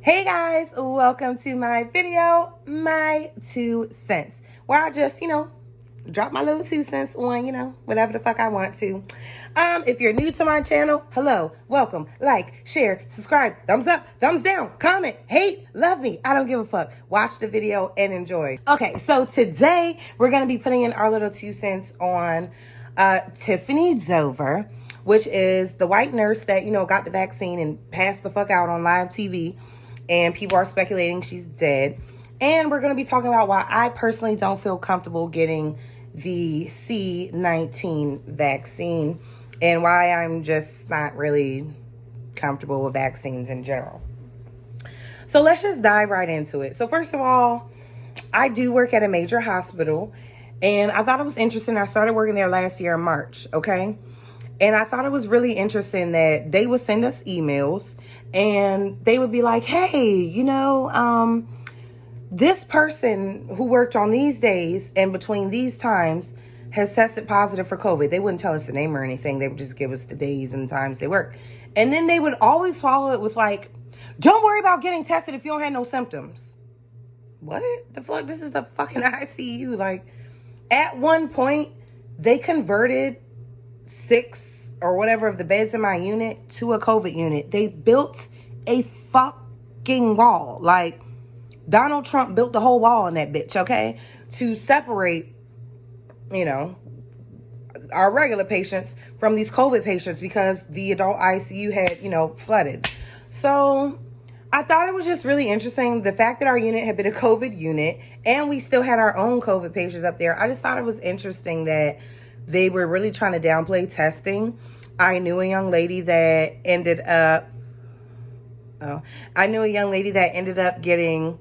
Hey guys, welcome to my video, my 2 cents, where I just, drop my little 2 cents on, whatever the fuck I want to. If you're new to my channel, hello, welcome, like, share, subscribe, thumbs up, thumbs down, comment, hate, love me. I don't give a fuck. Watch the video and enjoy. Okay, so today we're going to be putting in our little 2 cents on Tiffany Dover, which is the white nurse that, got the vaccine and passed the fuck out on live TV. And people are speculating she's dead. And we're going to be talking about why I personally don't feel comfortable getting the C-19 vaccine and why I'm just not really comfortable with vaccines in general. So let's just dive right into it. So first of all, I do work at a major hospital, and I thought it was interesting. I started working there last year in March, okay? And I thought it was really interesting that they would send us emails and they would be like, hey, this person who worked on these days and between these times has tested positive for COVID. They wouldn't tell us the name or anything. They would just give us the days and times they worked. And then they would always follow it with like, don't worry about getting tested if you don't have no symptoms. What the fuck? This is the fucking ICU. Like, at one point, they converted 6 or whatever of the beds in my unit to a COVID unit. They built a fucking wall. Like, Donald Trump built the whole wall in that bitch, okay? To separate, our regular patients from these COVID patients because the adult ICU had, flooded. So I thought it was just really interesting. The fact that our unit had been a COVID unit and we still had our own COVID patients up there. I just thought it was interesting that they were really trying to downplay testing. I knew a young lady that ended up getting,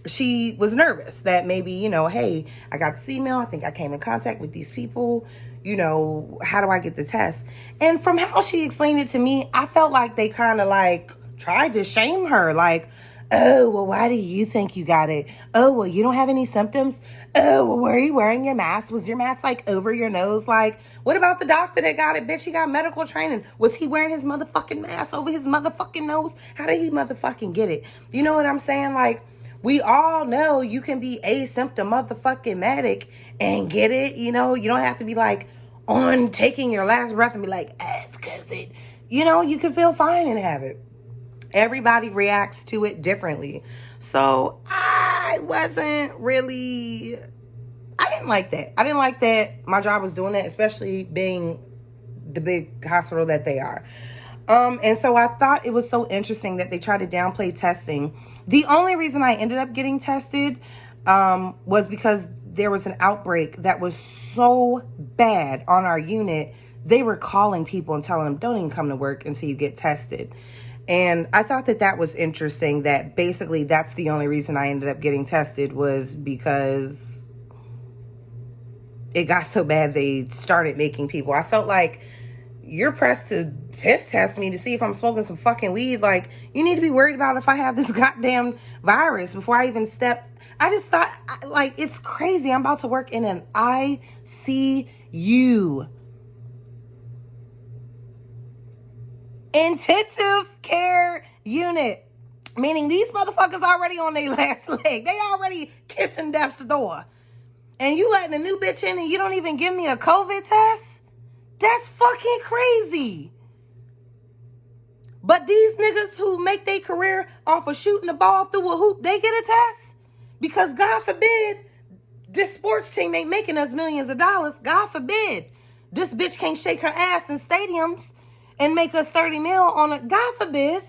she was nervous that maybe, hey, I got this email. I think I came in contact with these people. How do I get the test? And from how she explained it to me, I felt like they kind of like tried to shame her. Like, oh, well, why do you think you got it? Oh, well, you don't have any symptoms? Oh, well, were you wearing your mask? Was your mask like over your nose? Like, what about the doctor that got it? Bitch, he got medical training. Was he wearing his motherfucking mask over his motherfucking nose? How did he motherfucking get it? You know what I'm saying? Like, we all know you can be asymptomatic and get it. You don't have to be like on taking your last breath and be like, it's because it, you can feel fine and have it. Everybody reacts to it differently. So I didn't like that. I didn't like that my job was doing that, especially being the big hospital that they are. And so I thought it was so interesting that they tried to downplay testing. The only reason I ended up getting tested was because there was an outbreak that was so bad on our unit. They were calling people and telling them, don't even come to work until you get tested. And I thought that was interesting, that basically that's the only reason I ended up getting tested was because it got so bad they started making people. I felt like you're pressed to piss test me to see if I'm smoking some fucking weed. Like, you need to be worried about if I have this goddamn virus before I even step. I just thought, it's crazy. I'm about to work in an ICU. Intensive care unit, meaning these motherfuckers already on their last leg. They already kissing death's door. And you letting a new bitch in and you don't even give me a COVID test? That's fucking crazy. But these niggas who make their career off of shooting the ball through a hoop, they get a test? Because God forbid, this sports team ain't making us millions of dollars. God forbid. This bitch can't shake her ass in stadiums and make us 30 mil on it. God forbid.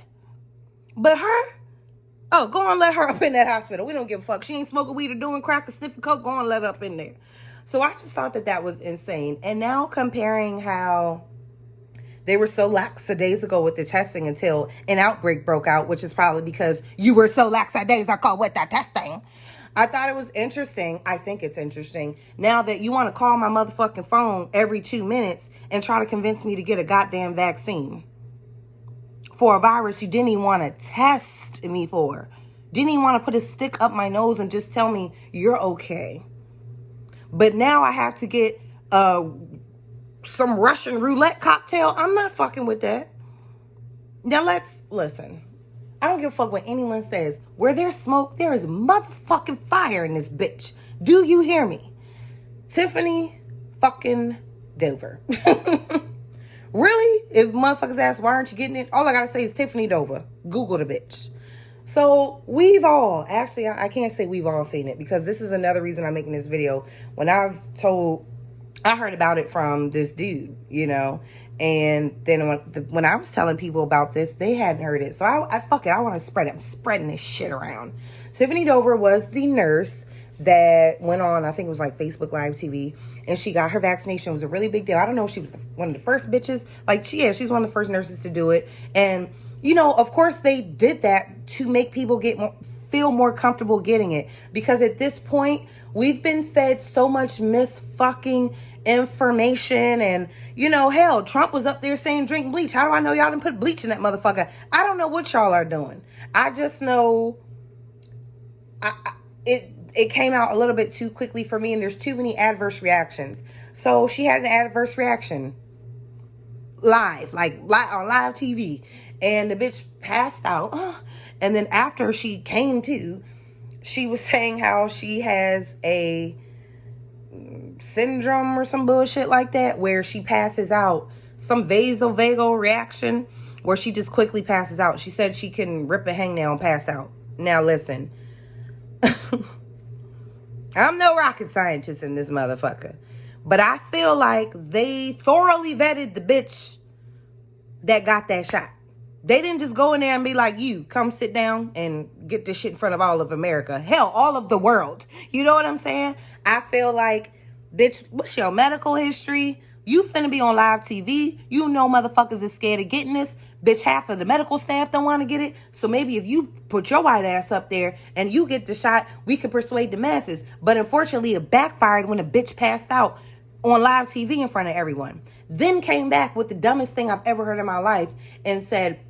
But her, go on, let her up in that hospital. We don't give a fuck. She ain't smoking weed or doing crack or sniffing coke. Go on, let her up in there. So I just thought that was insane. And now comparing how they were so lackadaisical with the testing until an outbreak broke out, which is probably because you were so lackadaisical with that testing. I thought it was interesting. I think it's interesting now that you want to call my motherfucking phone every 2 minutes and try to convince me to get a goddamn vaccine for a virus you didn't even want to test me for. Didn't even want to put a stick up my nose and just tell me you're okay. But now I have to get some Russian roulette cocktail. I'm not fucking with that. Now let's listen. I don't give a fuck what anyone says. Where there's smoke, there is motherfucking fire in this bitch. Do you hear me? Tiffany fucking Dover. Really? If motherfuckers ask, why aren't you getting it? All I gotta say is Tiffany Dover. Google the bitch. So we've all, actually, I can't say we've all seen it, because this is another reason I'm making this video. I heard about it from this dude, you know, and then when I was telling people about this, they hadn't heard it. So fuck it, I want to spread it. I'm spreading this shit around. Tiffany Dover was the nurse that went on, I think it was like Facebook Live TV, and she got her vaccination. It was a really big deal. I don't know if she was one of the first bitches. Like, she's one of the first nurses to do it. And, you know, of course they did that to make people feel more comfortable getting it. Because at this point, we've been fed so much misfucking information. And, you know, hell, Trump was up there saying drink bleach. How do I know y'all didn't put bleach in that motherfucker? I don't know what y'all are doing. I just know it came out a little bit too quickly for me, and there's too many adverse reactions. So she had an adverse reaction live, on live TV, and the bitch passed out. And then after she came to, she was saying how she has a syndrome or some bullshit like that, where she passes out, some vasovagal reaction, where she just quickly passes out. She said she can rip a hangnail and pass out. Now listen, I'm no rocket scientist in this motherfucker, but I feel like they thoroughly vetted the bitch that got that shot. They didn't just go in there and be like, you, come sit down and get this shit in front of all of America. Hell, all of the world. You know what I'm saying? I feel like, bitch, what's your medical history? You finna be on live TV. You know motherfuckers is scared of getting this. Bitch, half of the medical staff don't want to get it. So maybe if you put your white ass up there and you get the shot, we could persuade the masses. But unfortunately, it backfired when a bitch passed out on live TV in front of everyone. Then came back with the dumbest thing I've ever heard in my life and said,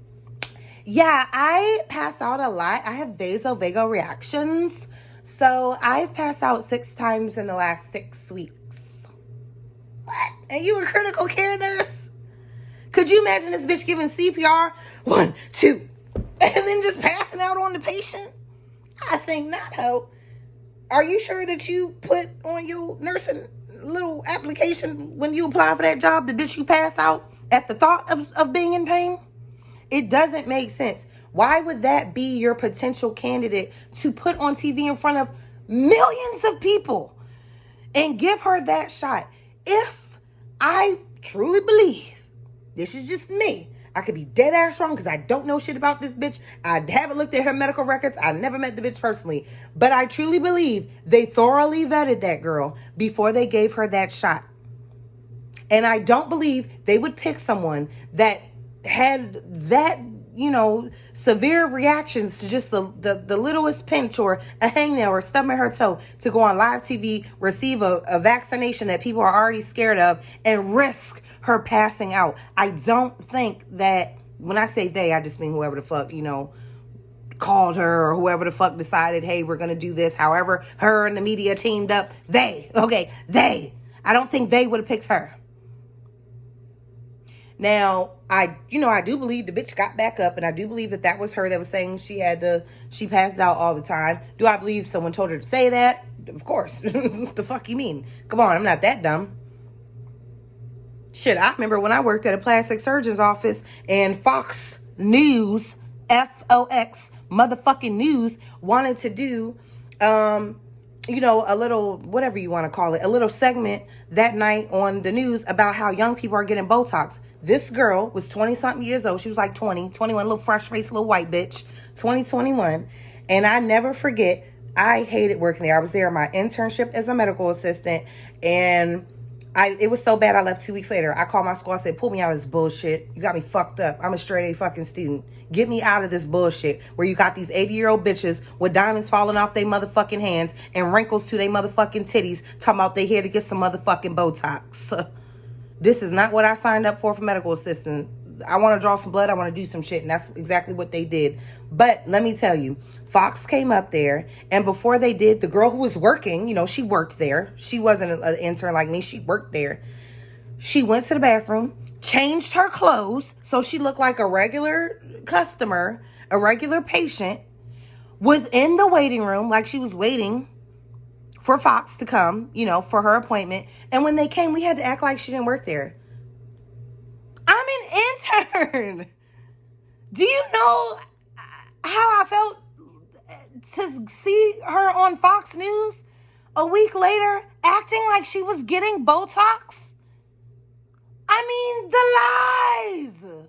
yeah, I pass out a lot. I have vasovagal reactions. So I've passed out 6 times in the last 6 weeks. What? And you a critical care nurse? Could you imagine this bitch giving CPR? 1, 2, and then just passing out on the patient? I think not, ho. Are you sure that you put on your nursing little application when you apply for that job, the bitch you pass out at the thought of being in pain? It doesn't make sense. Why would that be your potential candidate to put on TV in front of millions of people and give her that shot? If I truly believe, this is just me, I could be dead ass wrong because I don't know shit about this bitch. I haven't looked at her medical records. I never met the bitch personally. But I truly believe they thoroughly vetted that girl before they gave her that shot. And I don't believe they would pick someone that had that, you know, severe reactions to just the littlest pinch or a hangnail or stub in her toe to go on live TV, receive a vaccination that people are already scared of, and risk her passing out. I don't think that, when I say they, I just mean whoever the fuck, you know, called her, or whoever the fuck decided, hey, we're going to do this. However, her and the media teamed up. They. I don't think they would have picked her. Now, I do believe the bitch got back up, and I do believe that was her that was saying she passed out all the time. Do I believe someone told her to say that? Of course. What the fuck you mean? Come on, I'm not that dumb. Shit, I remember when I worked at a plastic surgeon's office and Fox News, Fox motherfucking News, wanted to do, you know, a little, whatever you want to call it, a little segment that night on the news about how young people are getting Botox. This girl was 20-something years old. She was like 21, little fresh-faced little white bitch, 21. And I never forget, I hated working there. I was there on my internship as a medical assistant, and it was so bad I left 2 weeks later. I called my school. I said, pull me out of this bullshit. You got me fucked up. I'm a straight A fucking student. Get me out of this bullshit where you got these 80-year-old bitches with diamonds falling off their motherfucking hands and wrinkles to their motherfucking titties talking about they here to get some motherfucking Botox. This is not what I signed up for medical assistant. I want to draw some blood. I want to do some shit. And that's exactly what they did. But let me tell you, Fox came up there, and before they did, the girl who was working, you know, she worked there. She wasn't an intern like me. She worked there. She went to the bathroom, changed her clothes so she looked like a regular customer, a regular patient, was in the waiting room like she was waiting for Fox to come, for her appointment. And when they came, we had to act like she didn't work there. I'm an intern. Do you know how I felt to see her on Fox News a week later acting like she was getting Botox? I mean, the lies.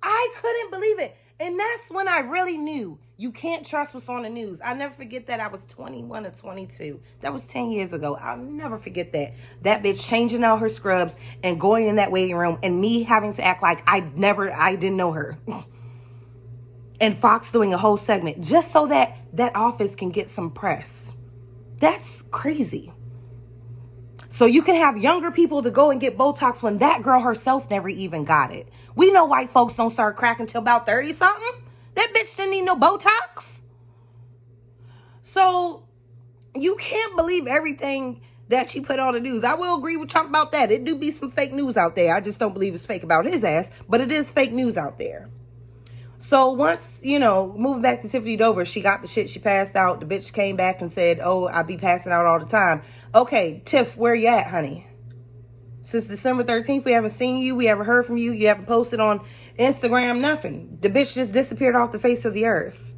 I couldn't believe it. And that's when I really knew you can't trust what's on the news. I'll never forget that. I was 21 or 22. That was 10 years ago. I'll never forget that. That bitch changing out her scrubs and going in that waiting room and me having to act like I didn't know her. And Fox doing a whole segment just so that that office can get some press. That's crazy. So you can have younger people to go and get Botox when that girl herself never even got it. We know white folks don't start cracking till about 30-something. That bitch didn't need no Botox. So you can't believe everything that she put on the news. I will agree with Trump about that. It do be some fake news out there. I just don't believe it's fake about his ass, but it is fake news out there. So once, moving back to Tiffany Dover, she got the shit, she passed out. The bitch came back and said, oh, I be passing out all the time. Okay, Tiff, where you at, honey? Since December 13th, we haven't seen you. We haven't heard from you. You haven't posted on Instagram, nothing. The bitch just disappeared off the face of the earth.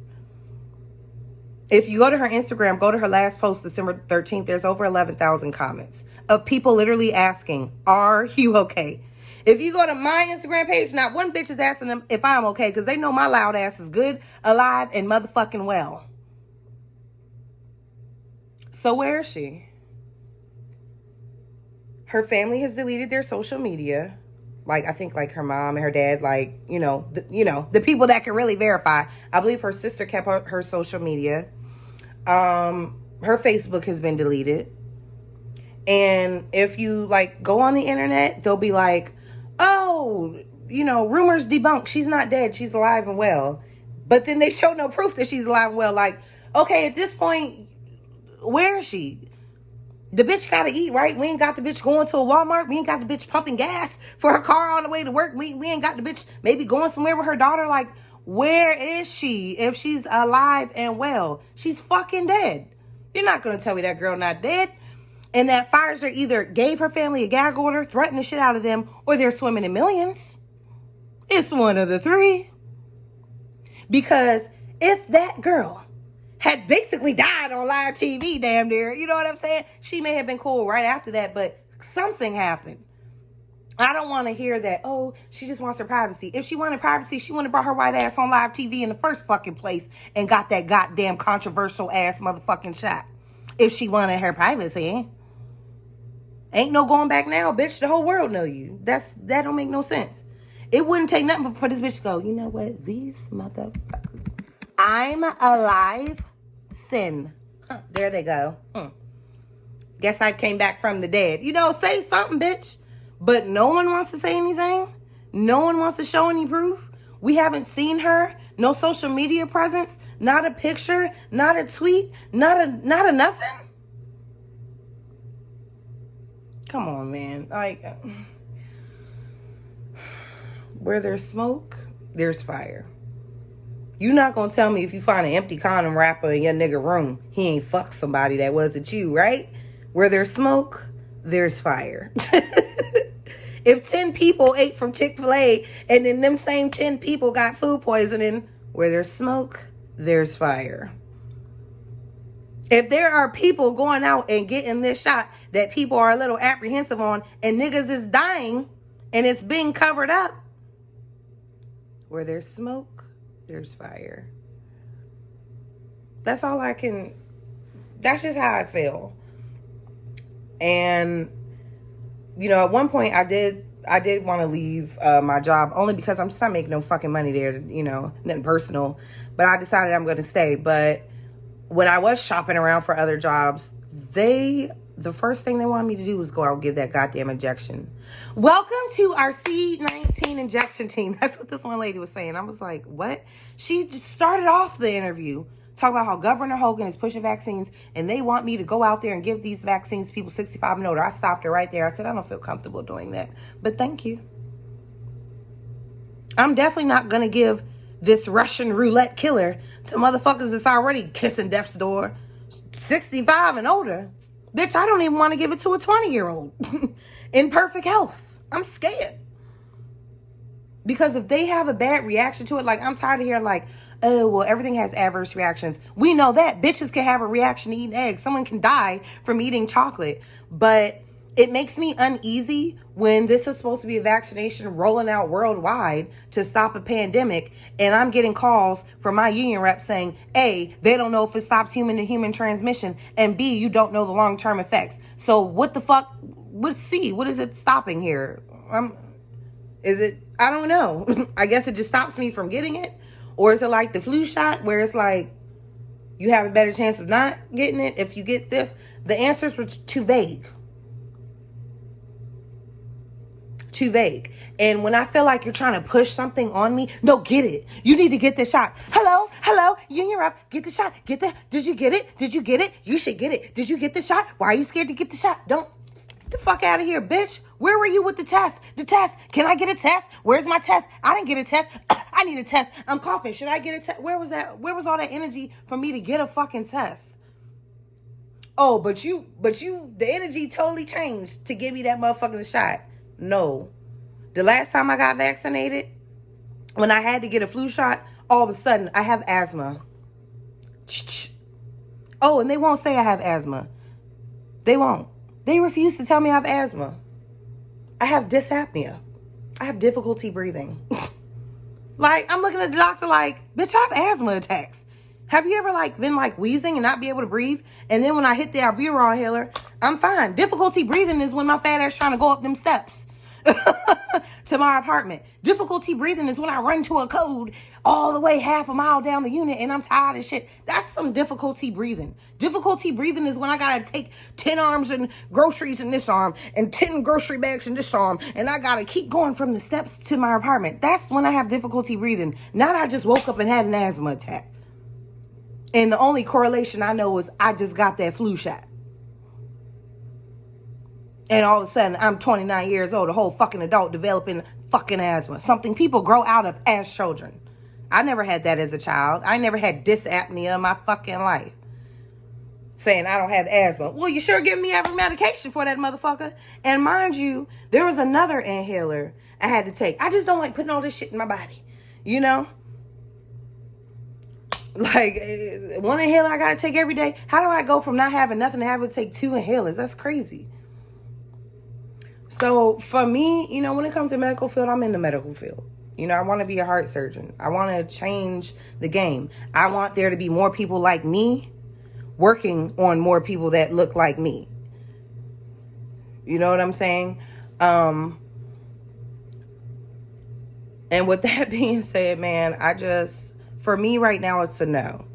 If you go to her Instagram, go to her last post, December 13th, there's over 11,000 comments of people literally asking, are you okay? If you go to my Instagram page, not one bitch is asking them if I'm okay, because they know my loud ass is good, alive, and motherfucking well. So where is she? Her family has deleted their social media. I think her mom and her dad, the people that can really verify. I believe her sister kept her social media. Her Facebook has been deleted. And if you go on the internet, they'll be like, oh, rumors debunked. She's not dead. She's alive and well. But then they show no proof that she's alive and well. Okay, at this point, where is she? The bitch gotta eat, right? We ain't got the bitch going to a Walmart. We ain't got the bitch pumping gas for her car on the way to work. We ain't got the bitch maybe going somewhere with her daughter. Where is she if she's alive and well? She's fucking dead. You're not gonna tell me that girl not dead. And that Pfizer either gave her family a gag order, threatened the shit out of them, or they're swimming in millions. It's one of the three. Because if that girl had basically died on live TV, damn near, you know what I'm saying? She may have been cool right after that, but something happened. I don't want to hear that, oh, she just wants her privacy. If she wanted privacy, she wouldn't have brought her white ass on live TV in the first fucking place and got that goddamn controversial ass motherfucking shot. If she wanted her privacy. Ain't no going back now, bitch. The whole world know you. That don't make no sense. It wouldn't take nothing for this bitch to go, you know what? These motherfuckers. I'm alive. Sin. Huh, there they go. Guess I came back from the dead. Say something, bitch. But no one wants to say anything. No one wants to show any proof. We haven't seen her. No social media presence. Not a picture. Not a tweet. Not a nothing. Come on, man. Where there's smoke, there's fire. You not gonna tell me if you find an empty condom wrapper in your nigga room, he ain't fucked somebody that wasn't you, right? Where there's smoke, there's fire. If 10 people ate from Chick-fil-A and then them same 10 people got food poisoning, where there's smoke, there's fire. If there are people going out and getting this shot that people are a little apprehensive on and niggas is dying and it's being covered up, where there's smoke, there's fire. That's just how I feel. And, at one point I did want to leave my job only because I'm just not making no fucking money there, nothing personal. But I decided I'm going to stay. But when I was shopping around for other jobs, the first thing they wanted me to do was go out and give that goddamn injection. Welcome to our C-19 injection team. That's what this one lady was saying. I was like, what? She just started off the interview talking about how Governor Hogan is pushing vaccines and they want me to go out there and give these vaccines to people 65 and older. I stopped her right there. I said, I don't feel comfortable doing that, but thank you. I'm definitely not going to give this Russian roulette killer to motherfuckers that's already kissing death's door, 65 and older. Bitch, I don't even want to give it to a 20-year-old in perfect health. I'm scared. Because if they have a bad reaction to it, like, I'm tired of hearing, like, oh, well, everything has adverse reactions. We know that. Bitches can have a reaction to eating eggs. Someone can die from eating chocolate. But it makes me uneasy when this is supposed to be a vaccination rolling out worldwide to stop a pandemic, and I'm getting calls from my union rep saying, A, they don't know if it stops human-to-human transmission, and B, you don't know the long-term effects. So what the fuck? What's C? What is it stopping here? Is it? I don't know. I guess it just stops me from getting it. Or is it like the flu shot where it's like you have a better chance of not getting it if you get this? The answers were too vague. Too vague. And when I feel like you're trying to push something on me, no, get it. You need to get the shot. Hello, union rep, get the shot. Did you get it? Did you get it? You should get it. Did you get the shot? Why are you scared to get the shot? Don't. Get the fuck out of here, bitch. Where were you with the test? The test. Can I get a test? Where's my test? I didn't get a test. I need a test. I'm coughing. Should I get a test? Where was that? Where was all that energy for me to get a fucking test? Oh, but the energy totally changed to give me that motherfucking shot. No. The last time I got vaccinated, when I had to get a flu shot, all of a sudden I have asthma. Oh, and they won't say I have asthma. They won't. They refuse to tell me I have asthma. I have dyspnea. I have difficulty breathing. Like, I'm looking at the doctor like, bitch, I have asthma attacks. Have you ever been wheezing and not be able to breathe? And then when I hit the albuterol inhaler, I'm fine. Difficulty breathing is when my fat ass trying to go up them steps to my apartment. Difficulty breathing is when I run to a code all the way half a mile down the unit and I'm tired of shit. That's some difficulty breathing. Difficulty breathing is when I gotta take 10 arms and groceries in this arm and 10 grocery bags in this arm and I gotta keep going from the steps to my apartment. That's when I have difficulty breathing. Not I just woke up and had an asthma attack. And the only correlation I know is I just got that flu shot. And all of a sudden, I'm 29 years old, a whole fucking adult developing fucking asthma. Something people grow out of as children. I never had that as a child. I never had dyspnea in my fucking life. Saying I don't have asthma. Well, you sure give me every medication for that motherfucker. And mind you, there was another inhaler I had to take. I just don't like putting all this shit in my body. You know? Like, one inhaler I gotta take every day. How do I go from not having nothing to having to take 2 inhalers? That's crazy. So for me, when it comes to medical field, I'm in the medical field. I want to be a heart surgeon. I want to change the game. I want there to be more people like me working on more people that look like me. You know what I'm saying? And with that being said, man, for me right now, it's a no.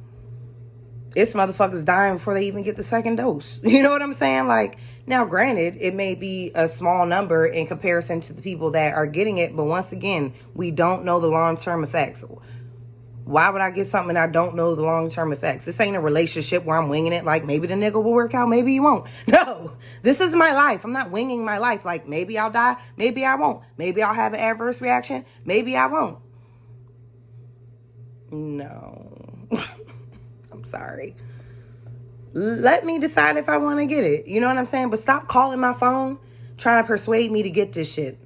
It's motherfuckers dying before they even get the second dose. You know what I'm saying? Like, now granted, it may be a small number in comparison to the people that are getting it. But once again, we don't know the long-term effects. Why would I get something and I don't know the long-term effects? This ain't a relationship where I'm winging it like maybe the nigga will work out, maybe he won't. No, this is my life. I'm not winging my life like maybe I'll die, maybe I won't. Maybe I'll have an adverse reaction, maybe I won't. No. I'm sorry. Let me decide if I want to get it. You know what I'm saying? But stop calling my phone trying to persuade me to get this shit.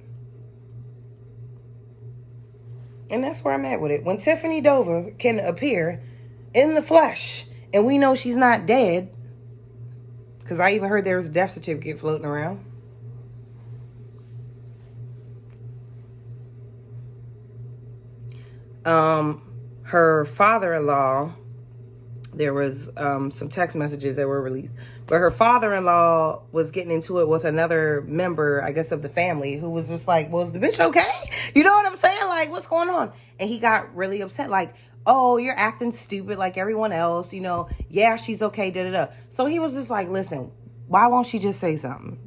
And that's where I'm at with it. When Tiffany Dover can appear in the flesh and we know she's not dead, because I even heard there was a death certificate floating around. Her father-in-law, there was some text messages that were released, but her father-in-law was getting into it with another member, I guess, of the family, who was just like, well, is the bitch okay? You know what I'm saying? Like, what's going on? And he got really upset, like, oh, you're acting stupid like everyone else, yeah, she's okay, da-da-da. So he was just like, listen, why won't she just say something?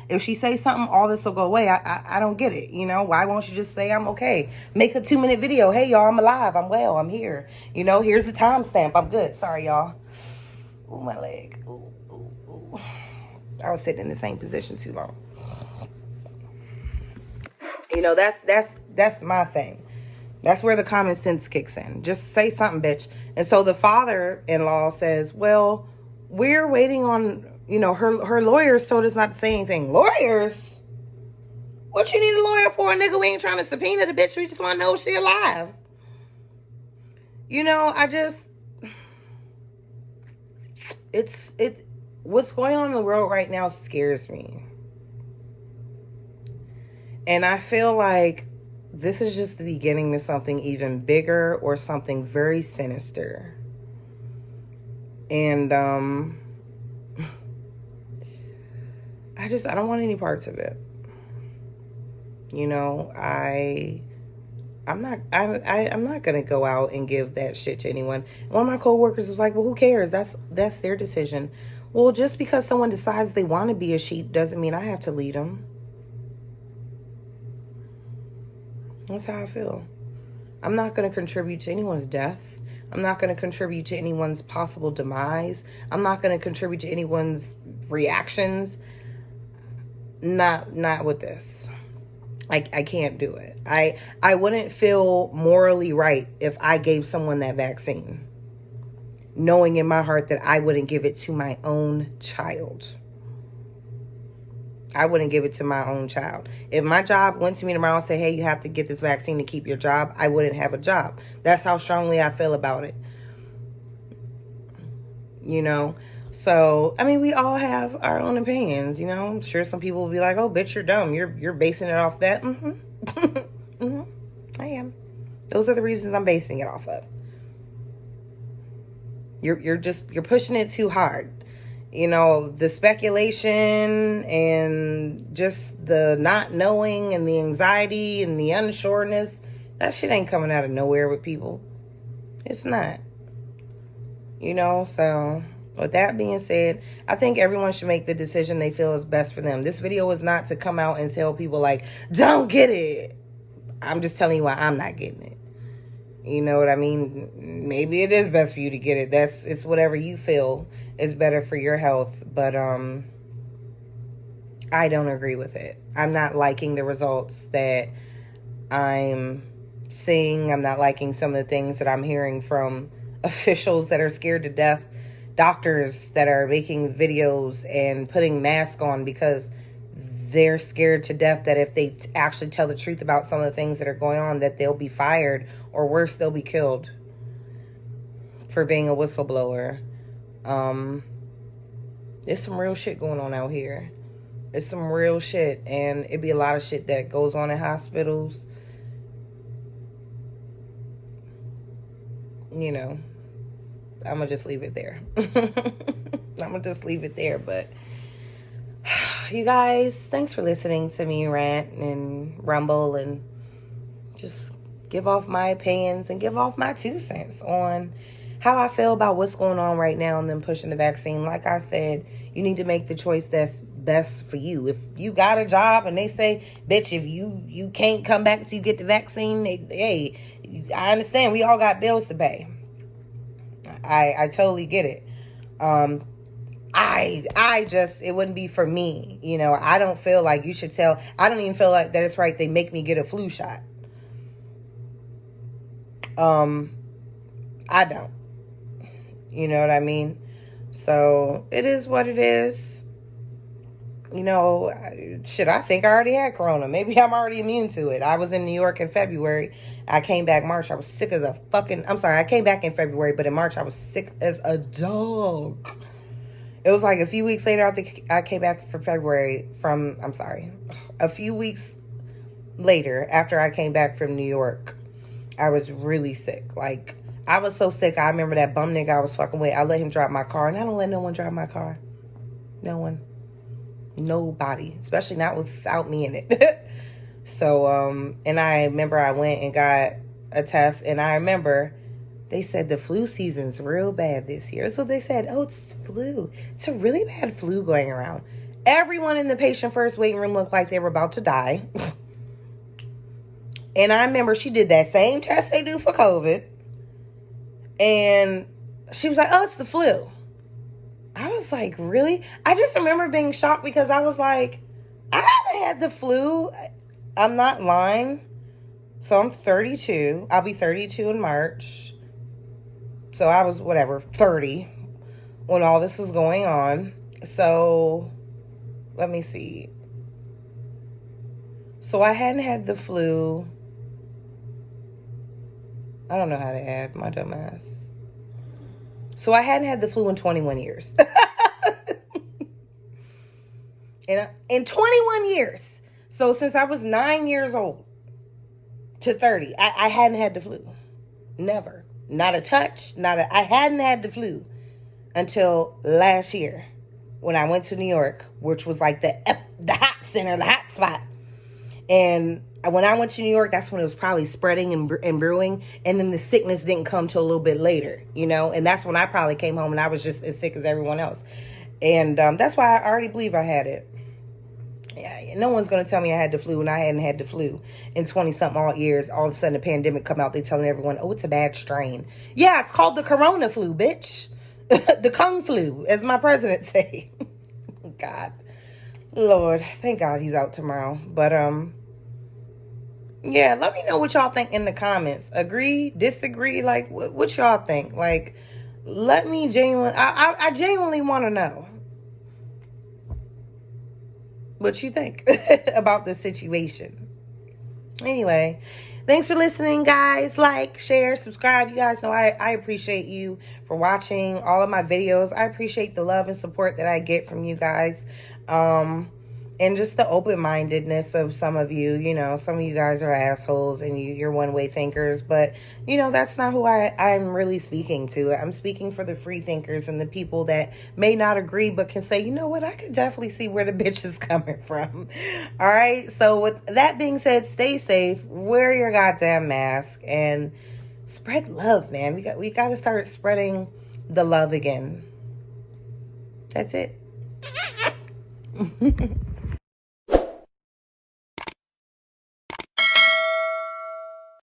If she says something, all this will go away. I don't get it. Why won't she just say I'm okay? Make a 2-minute video. Hey, y'all, I'm alive. I'm well. I'm here. Here's the timestamp. I'm good. Sorry, y'all. Ooh, my leg. Ooh, ooh, ooh. I was sitting in the same position too long. That's my thing. That's where the common sense kicks in. Just say something, bitch. And so the father-in-law says, well, we're waiting on, her lawyers told us not to say anything. Lawyers? What you need a lawyer for, nigga? We ain't trying to subpoena the bitch. We just want to know if she alive. What's going on in the world right now scares me. And I feel like this is just the beginning to something even bigger or something very sinister. And I don't want any parts of it. I'm not gonna go out and give that shit to anyone. One of my coworkers was like, well, who cares? That's their decision. Well, just because someone decides they want to be a sheep doesn't mean I have to lead them. That's how I feel. I'm not going to contribute to anyone's death. I'm not going to contribute to anyone's possible demise. I'm not going to contribute to anyone's reactions. Not with this. I can't do it. I wouldn't feel morally right if I gave someone that vaccine, knowing in my heart that I wouldn't give it to my own child. I wouldn't give it to my own child. If my job went to me tomorrow and said, hey, you have to get this vaccine to keep your job, I wouldn't have a job. That's how strongly I feel about it. So, we all have our own opinions, I'm sure some people will be like, oh, bitch, you're dumb. You're basing it off that. I am. Those are the reasons I'm basing it off of. You're pushing it too hard. The speculation and just the not knowing and the anxiety and the unsureness, that shit ain't coming out of nowhere with people. It's not. So with that being said, I think everyone should make the decision they feel is best for them. This video is not to come out and tell people like, don't get it. I'm just telling you why I'm not getting it. You know what I mean? Maybe it is best for you to get it. It's whatever you feel is better for your health. But I don't agree with it. I'm not liking the results that I'm seeing. I'm not liking some of the things that I'm hearing from officials that are scared to death. Doctors that are making videos and putting masks on because they're scared to death that if they actually tell the truth about some of the things that are going on, that they'll be fired, or worse, they'll be killed for being a whistleblower. There's some real shit going on out here. It's some real shit, and it'd be a lot of shit that goes on in hospitals. I'm gonna just leave it there. But you guys, thanks for listening to me rant and rumble and just give off my opinions and give off my 2 cents on how I feel about what's going on right now and them pushing the vaccine. Like I said, you need to make the choice that's best for you. If you got a job and they say, bitch, if you can't come back until you get the vaccine, hey, I understand. We all got bills to pay. I totally get it. It wouldn't be for me. I don't feel like you should tell. I don't even feel like that it's right they make me get a flu shot. I don't. You know what I mean? So it is what it is. I think I already had corona. Maybe I'm already immune to it. I was in New York in February. I came back March. I was sick as I came back in February, but in March I was sick as a dog. It was like a few weeks later after I came back from a few weeks later after I came back from New York, I was really sick. Like, I was so sick, I remember that bum nigga I was fucking with, I let him drive my car, and I don't let no one drive my car. No one. Nobody. Especially not without me in it. So, and I remember I went and got a test, and I remember they said the flu season's real bad this year. So they said, oh, it's flu. It's a really bad flu going around. Everyone in the patient first waiting room looked like they were about to die. And I remember she did that same test they do for COVID. And she was like, oh, it's the flu. I was like, really? I just remember being shocked because I was like, I haven't had the flu. I'm not lying. So I'm 32. I'll be 32 in March. So I was, whatever, 30 when all this was going on. So let me see. So I hadn't had the flu. I don't know how to add, my dumb ass. So I hadn't had the flu in 21 years. In 21 years. So since I was 9 years old to 30, I hadn't had the flu. Never. Not a touch. I hadn't had the flu until last year when I went to New York, which was like the hot center, the hot spot. And when I went to New York, that's when it was probably spreading and brewing. And then the sickness didn't come till a little bit later, you know. And that's when I probably came home and I was just as sick as everyone else. And that's why I already believe I had it. Yeah, no one's going to tell me I had the flu and I hadn't had the flu in 20-something all years. All of a sudden, the pandemic come out. They telling everyone, oh, it's a bad strain. Yeah, it's called the corona flu, bitch. The kung flu, as my president say. God. Lord. Thank God he's out tomorrow. But, yeah, let me know what y'all think in the comments. Agree? Disagree? Like, what y'all think? Like, let me I genuinely want to know what you think about this situation. Anyway, thanks for listening, guys. Like, share, subscribe. You guys know I appreciate you for watching all of my videos. I appreciate the love and support that I get from you guys. And just the open-mindedness of some of you. You know, some of you guys are assholes and you're one-way thinkers. But, you know, that's not who I'm really speaking to. I'm speaking for the free thinkers and the people that may not agree but can say, you know what, I could definitely see where the bitch is coming from. All right? So with that being said, stay safe. Wear your goddamn mask. And spread love, man. We got to start spreading the love again. That's it.